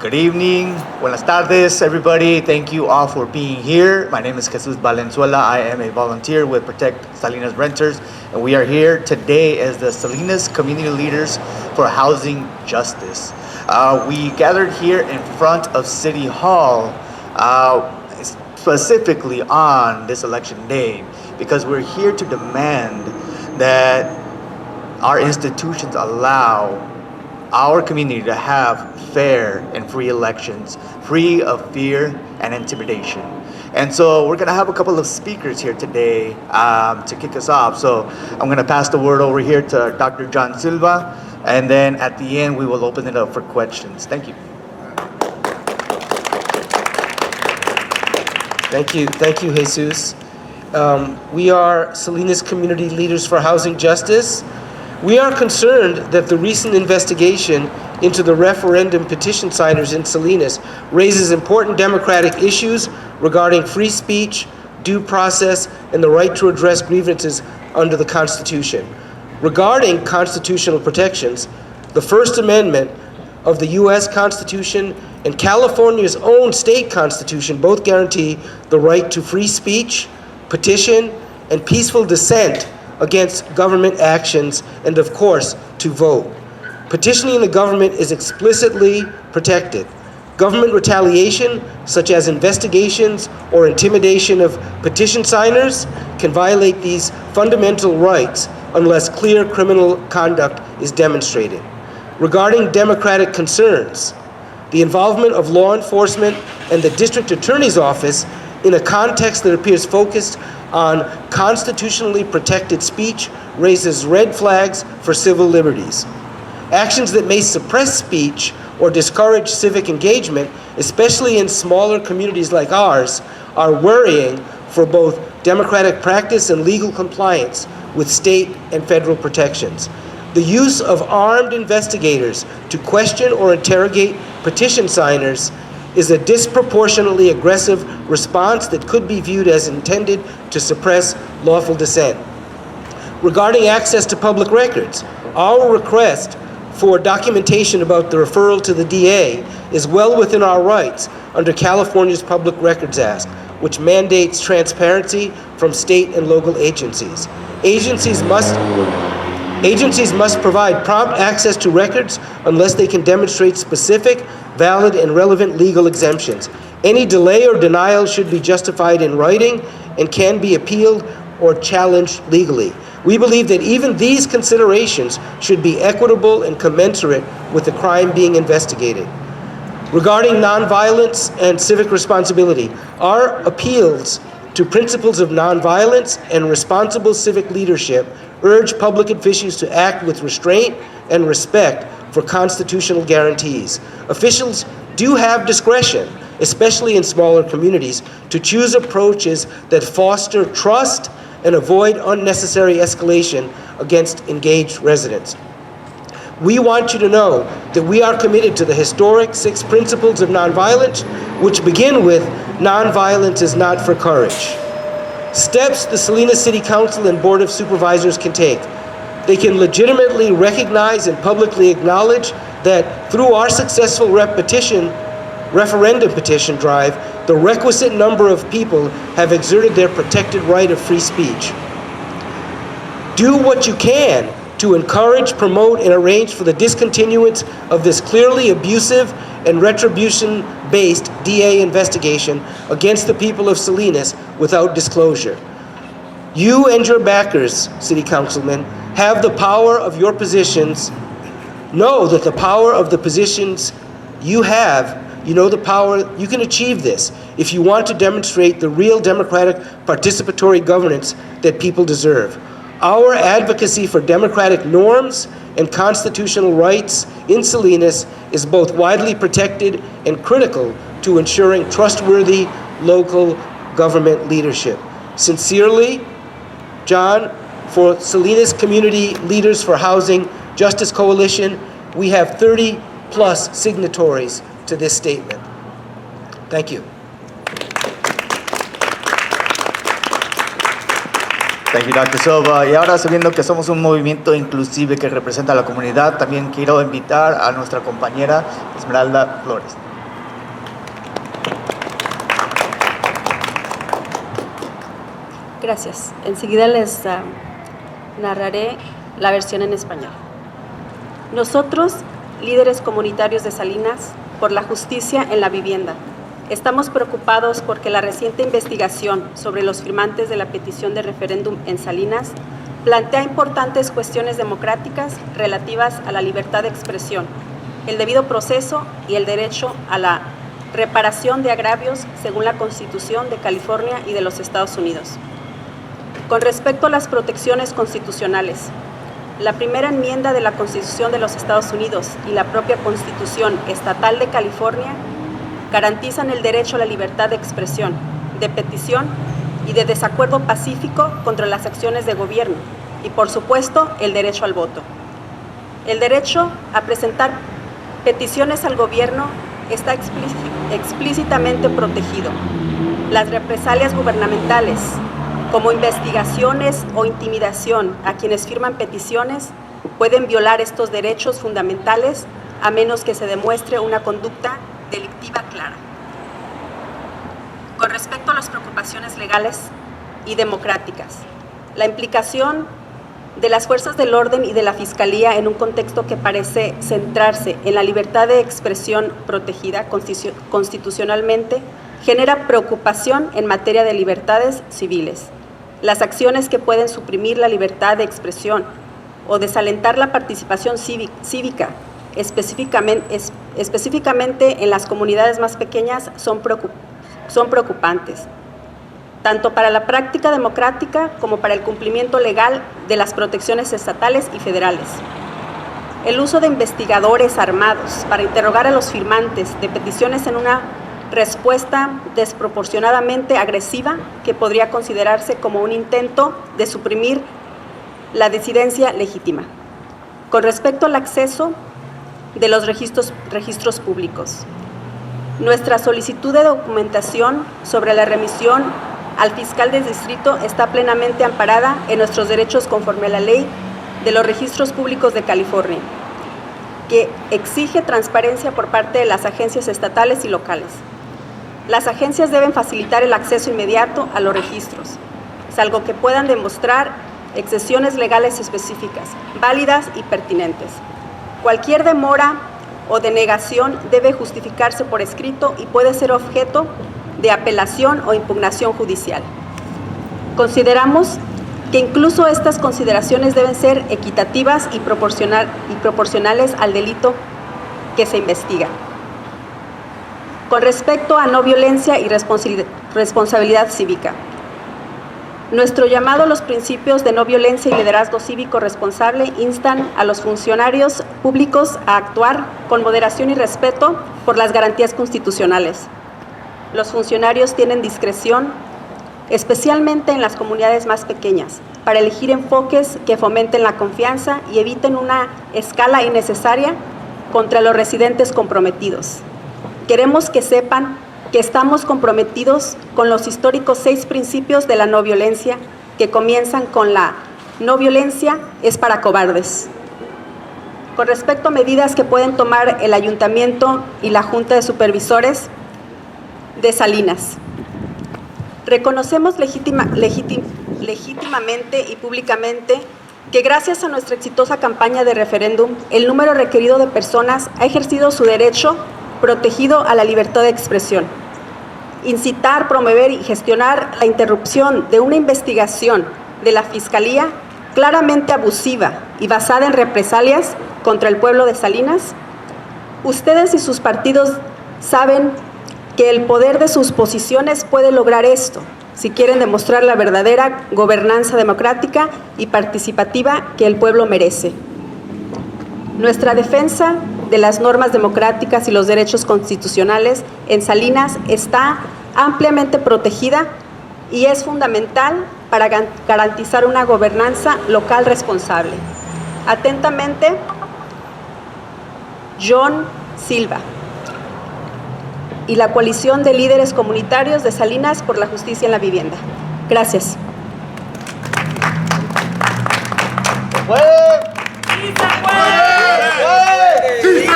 Good evening. Buenas tardes, everybody. Thank you all for being here. My name is Jesus Valenzuela. I am a volunteer with Protect Salinas Renters, and we are here today as the Salinas Community Leaders for Housing Justice. We gathered here in front of City Hall specifically on this election day because we're here to demand that our institutions allow our community to have fair and free elections, free of fear and intimidation. And so we're gonna have a couple of speakers here today to kick us off. So I'm gonna pass the word over here to Dr. John Silva, and then at the end we will open it up for questions. Thank you. Thank you, Jesus. We are Salinas Community Leaders for Housing Justice. We are concerned that the recent investigation into the referendum petition signers in Salinas raises important democratic issues regarding free speech, due process, and the right to address grievances under the Constitution. Regarding constitutional protections, the First Amendment of the U.S. Constitution and California's own state constitution both guarantee the right to free speech, petition, and peaceful dissent against government actions, and of course, to vote. Petitioning the government is explicitly protected. Government retaliation, such as investigations or intimidation of petition signers, can violate these fundamental rights unless clear criminal conduct is demonstrated. Regarding democratic concerns, the involvement of law enforcement and the district attorney's office in a context that appears focused on constitutionally protected speech raises red flags for civil liberties. Actions that may suppress speech or discourage civic engagement, especially in smaller communities like ours, are worrying for both democratic practice and legal compliance with state and federal protections. The use of armed investigators to question or interrogate petition signers is a disproportionately aggressive response that could be viewed as intended to suppress lawful dissent. Regarding access to public records, our request for documentation about the referral to the DA is well within our rights under California's Public Records Act, which mandates transparency from state and local agencies. Agencies must provide prompt access to records unless they can demonstrate specific, valid, and relevant legal exemptions. Any delay or denial should be justified in writing and can be appealed or challenged legally. We believe that even these considerations should be equitable and commensurate with the crime being investigated. Regarding nonviolence and civic responsibility, our appeals to principles of nonviolence and responsible civic leadership urge public officials to act with restraint and respect for constitutional guarantees. Officials do have discretion, especially in smaller communities, to choose approaches that foster trust and avoid unnecessary escalation against engaged residents. We want you to know that we are committed to the historic 6 principles of nonviolence, which begin with nonviolence is not for courage. Steps the Salinas City Council and Board of Supervisors can take. They can legitimately recognize and publicly acknowledge that through our successful referendum petition drive, the requisite number of people have exerted their protected right of free speech. Do what you can to encourage, promote, and arrange for the discontinuance of this clearly abusive and retribution-based DA investigation against the people of Salinas without disclosure. You and your backers, City Councilmen, have the power of your positions. Know that the power of the positions you have, you know the power, you can achieve this if you want to demonstrate the real democratic participatory governance that people deserve. Our advocacy for democratic norms and constitutional rights in Salinas is both widely protected and critical to ensuring trustworthy local government leadership. Sincerely, John, for Salinas Community Leaders for Housing Justice Coalition, we have 30+ signatories to this statement. Thank you. Thank you, Dr. Silva. Y ahora, sabiendo que somos un movimiento inclusive que representa a la comunidad, también quiero invitar a nuestra compañera Esmeralda Flores. Gracias. Enseguida les narraré la versión en español. Nosotros, líderes comunitarios de Salinas, por la justicia en la vivienda, estamos preocupados porque la reciente investigación sobre los firmantes de la petición de referéndum en Salinas plantea importantes cuestiones democráticas relativas a la libertad de expresión, el debido proceso y el derecho a la reparación de agravios según la Constitución de California y de los Estados Unidos. Con respecto a las protecciones constitucionales, la primera enmienda de la Constitución de los Estados Unidos y la propia Constitución Estatal de California garantizan el derecho a la libertad de expresión, de petición y de desacuerdo pacífico contra las acciones de gobierno y, por supuesto, el derecho al voto. El derecho a presentar peticiones al gobierno está explícitamente protegido. Las represalias gubernamentales, como investigaciones o intimidación a quienes firman peticiones, pueden violar estos derechos fundamentales a menos que se demuestre una conducta delictiva clara. Con respecto a las preocupaciones legales y democráticas, la implicación de las fuerzas del orden y de la Fiscalía en un contexto que parece centrarse en la libertad de expresión protegida constitucionalmente genera preocupación en materia de libertades civiles. Las acciones que pueden suprimir la libertad de expresión o desalentar la participación cívica, específicamente en las comunidades más pequeñas, son preocupantes, tanto para la práctica democrática como para el cumplimiento legal de las protecciones estatales y federales. El uso de investigadores armados para interrogar a los firmantes de peticiones en una respuesta desproporcionadamente agresiva que podría considerarse como un intento de suprimir la disidencia legítima. Con respecto al acceso de los registros públicos, nuestra solicitud de documentación sobre la remisión al fiscal del distrito está plenamente amparada en nuestros derechos conforme a la ley de los registros públicos de California, que exige transparencia por parte de las agencias estatales y locales. Las agencias deben facilitar el acceso inmediato a los registros, salvo que puedan demostrar excepciones legales específicas, válidas y pertinentes. Cualquier demora o denegación debe justificarse por escrito y puede ser objeto de apelación o impugnación judicial. Consideramos que incluso estas consideraciones deben ser equitativas y proporcionales al delito que se investiga. Con respecto a no violencia y responsabilidad cívica, nuestro llamado a los principios de no violencia y liderazgo cívico responsable instan a los funcionarios públicos a actuar con moderación y respeto por las garantías constitucionales. Los funcionarios tienen discreción, especialmente en las comunidades más pequeñas, para elegir enfoques que fomenten la confianza y eviten una escala innecesaria contra los residentes comprometidos. Queremos que sepan que estamos comprometidos con los históricos 6 principios de la no violencia, que comienzan con la no violencia es para cobardes. Con respecto a medidas que pueden tomar el ayuntamiento y la Junta de Supervisores de Salinas, reconocemos legítimamente y públicamente que gracias a nuestra exitosa campaña de referéndum, el número requerido de personas ha ejercido su derecho protegido a la libertad de expresión. Incitar, promover y gestionar la interrupción de una investigación de la Fiscalía claramente abusiva y basada en represalias contra el pueblo de Salinas. Ustedes y sus partidos saben que el poder de sus posiciones puede lograr esto, si quieren demostrar la verdadera gobernanza democrática y participativa que el pueblo merece. Nuestra defensa de las normas democráticas y los derechos constitucionales en Salinas está ampliamente protegida y es fundamental para garantizar una gobernanza local responsable. Atentamente, John Silva y la coalición de líderes comunitarios de Salinas por la justicia en la vivienda. Gracias. ¡Sí se puede! ¡Sí se puede! ¡Sí se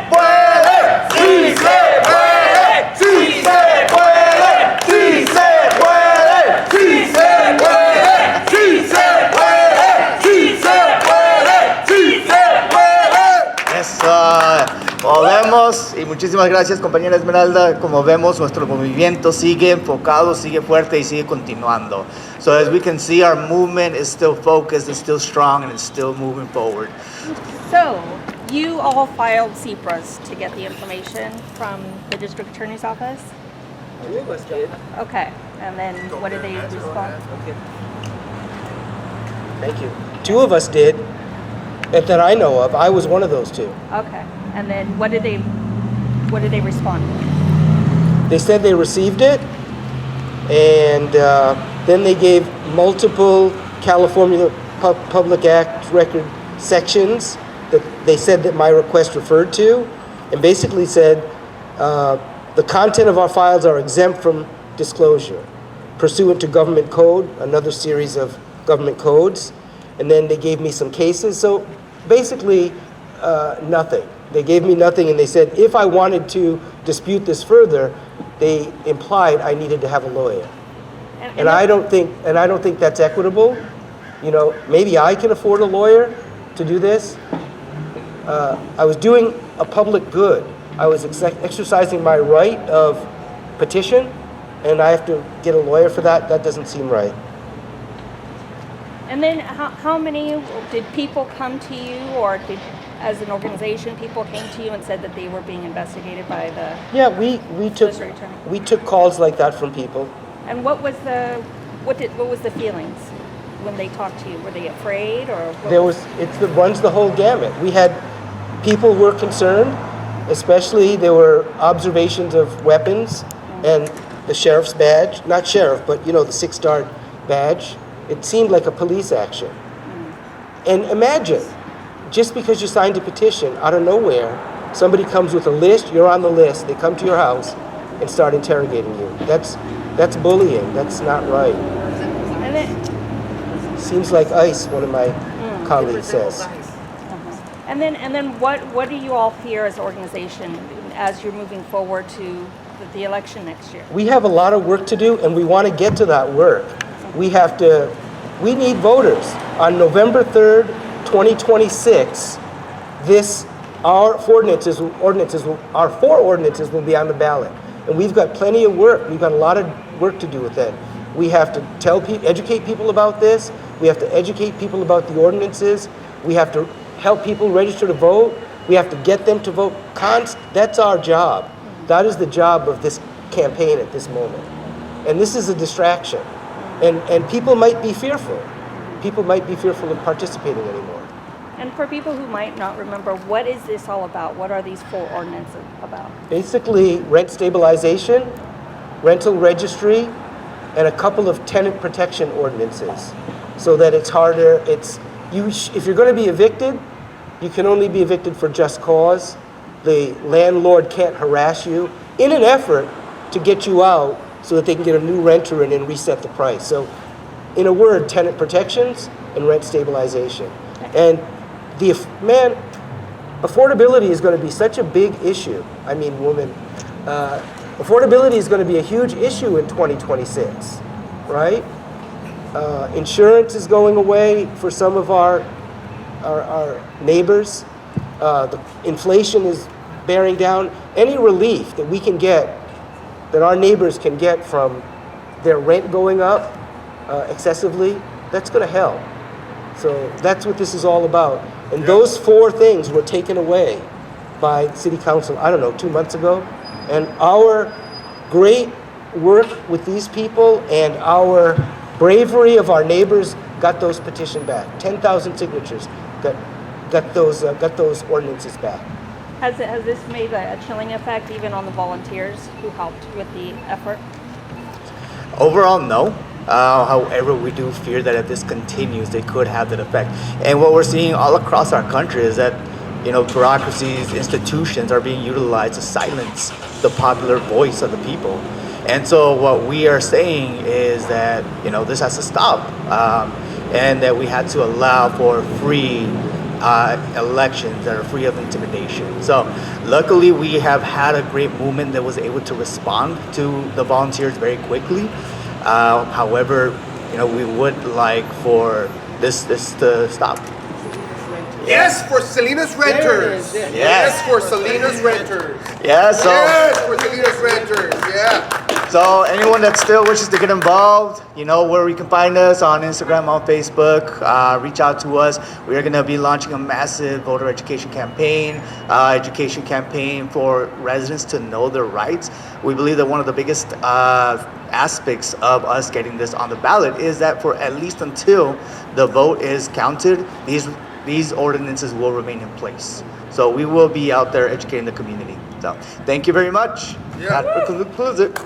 puede! ¡Sí se puede! ¡Sí se puede! ¡Sí se puede! Como vemos, y muchísimas gracias compañera Esmeralda, como vemos nuestro movimiento sigue enfocado, sigue fuerte y sigue continuando. So as we can see, our movement is still focused, it's still strong, and it's still moving forward. So, you all filed CPRAs to get the information from the district attorney's office? Okay, and then what did they respond? Thank you. 2 of us did, that I know of. I was one of those 2. Okay, and then what did they respond? They said they received it, and then they gave multiple California Public Act record sections that they said that my request referred to, and basically said the content of our files are exempt from disclosure pursuant to government code, another series of government codes, and then they gave me some cases. So basically nothing. They gave me nothing, and they said if I wanted to dispute this further, they implied I needed to have a lawyer. And I don't think that's equitable. You know, maybe I can afford a lawyer to do this. I was doing a public good. I was exercising my right of petition, and I have to get a lawyer for that. That doesn't seem right. And then how many, did people come to you, or as an organization, people came to you and said that they were being investigated by the... Yeah, we District Attorney. we took calls like that from people. And what was the feelings when they talked to you? Were they afraid, or what It runs the whole gamut. We had people were concerned, especially there were observations of weapons and the sheriff's badge, not sheriff, but you know, the 6-star badge. It seemed like a police action. And imagine, just because you signed a petition out of nowhere, somebody comes with a list, you're on the list, they come to your house and start interrogating you. That's bullying. That's not right. And then, Seems like ice, one of my colleagues says. and then what do you all fear as an organization as you're moving forward to the election next year? We have a lot of work to do, and we want to get to that work. We need voters. On November 3rd, 2026, our 4 ordinances will be on the ballot. And we've got plenty of work. We've got a lot of work to do with that. We have to educate people about this. We have to educate people about the ordinances. We have to help people register to vote. We have to get them to vote. That's our job. That is the job of this campaign at this moment. And this is a distraction. And people might be fearful. People might be fearful of participating anymore. And for people who might not remember, what is this all about? What are these 4 ordinances about? Basically, rent stabilization, rental registry, and a couple of tenant protection ordinances, so that it's harder. If you're going to be evicted, you can only be evicted for just cause. The landlord can't harass you in an effort to get you out so that they can get a new renter in and reset the price. So, in a word, tenant protections and rent stabilization. And affordability is going to be such a big issue. I mean, affordability is going to be a huge issue in 2026, right? Insurance is going away for some of our neighbors. The inflation is bearing down. Any relief that we can get, that our neighbors can get from their rent going up excessively, that's going to help. So that's what this is all about. And those 4 things were taken away by City Council, 2 months ago. And our great work with these people and our bravery of our neighbors got those petitions back. 10,000 signatures got those ordinances back. Has this made a chilling effect even on the volunteers who helped with the effort? Overall, no. However, we do fear that if this continues, they could have that effect. And what we're seeing all across our country is that, bureaucracies, institutions are being utilized to silence the popular voice of the people. And so what we are saying is that, this has to stop, and that we had to allow for free elections that are free of intimidation. So luckily, we have had a great movement that was able to respond to the volunteers very quickly. However, we would like for this to stop. Yes for Salinas Renters. There it is, Yes for Salinas Renters. Yeah, so Yes for Salinas Renters. Yeah. so anyone that still wishes to get involved, you know where we can find us on Instagram, on Facebook. Reach out to us. We are going to be launching a massive voter education campaign for residents to know their rights. We believe that one of the biggest aspects of us getting this on the ballot is that for at least until the vote is counted, these ordinances will remain in place. So we will be out there educating the community. So thank you very much. Yeah. That concludes it.